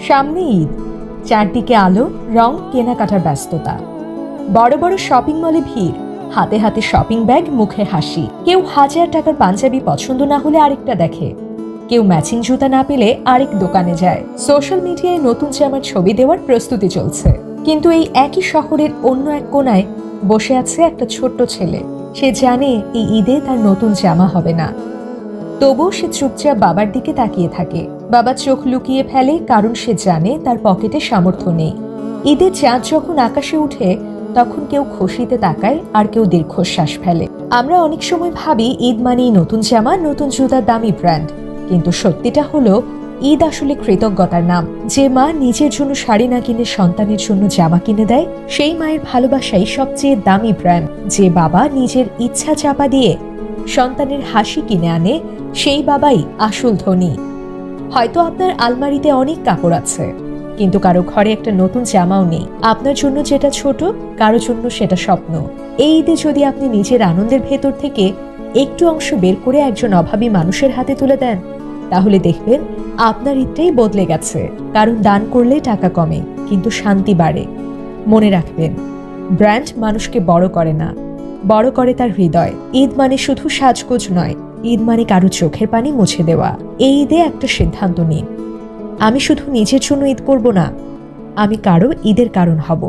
সামনে ঈদ, চারদিকে আলো, রং, কেনাকাটার ব্যস্ততা। বড় বড় শপিং মলে ভিড়, হাতে হাতে শপিং ব্যাগ, মুখে হাসি। কেউ 1000 টাকার পাঞ্জাবি পছন্দ না হলে আরেকটা দেখে, কেউ ম্যাচিং জুতা না পেলে আরেক দোকানে যায়। সোশ্যাল মিডিয়ায় নতুন জামার ছবি দেওয়ার প্রস্তুতি চলছে, কিন্তু এই একই শহরের অন্য এক কোনায় বসে আছে একটা ছোট্ট ছেলে। সে জানে এই ঈদে তার নতুন জামা হবে না, তবুও সে চুপচাপ বাবার দিকে তাকিয়ে থাকে। বাবা চোখ লুকিয়ে ফেলে, কারণ সে জানে তার পকেটে সামর্থ্য নেই। ঈদের চাঁদ যখন আকাশে উঠে, তখন কেউ খুশিতে তাকায় আর কেউ দীর্ঘশ্বাস ফেলে। আমরা অনেক সময় ভাবি ঈদ মানেই নতুন জামা, নতুন জুতা, দামি ব্র্যান্ড, কিন্তু সত্যিটা হলো ঈদ আসলে কৃতজ্ঞতার নাম। যে মা নিজের জন্য শাড়ি না কিনে সন্তানের জন্য জামা কিনে দেয়, সেই মায়ের ভালোবাসাই সবচেয়ে দামি ব্র্যান্ড। যে বাবা নিজের ইচ্ছা চাপা দিয়ে সন্তানের হাসি কিনে আনে, সেই বাবাই আসল ধনী। হয়তো আপনার আলমারিতে অনেক কাপড় আছে, কিন্তু কারো ঘরে একটা নতুন জামাও নেই। আপনার জন্য যেটা ছোট, কারো জন্য সেটা স্বপ্ন। এই ঈদে যদি আপনি নিজের আনন্দের ভেতর থেকে একটু অংশ বের করে একজন অভাবী মানুষের হাতে তুলে দেন, তাহলে দেখবেন আপনার ঈদটাই বদলে গেছে। কারণ দান করলে টাকা কমে, কিন্তু শান্তি বাড়ে। মনে রাখবেন, ব্র্যান্ড মানুষকে বড় করে না, বড় করে তার হৃদয়। ঈদ মানে শুধু সাজগোজ নয়, ঈদ মানে কারো চোখের পানি মুছে দেওয়া। এই ঈদে একটা সিদ্ধান্ত নিন, আমি শুধু নিজের জন্য ঈদ করব না, আমি কারো ঈদের কারণ হব।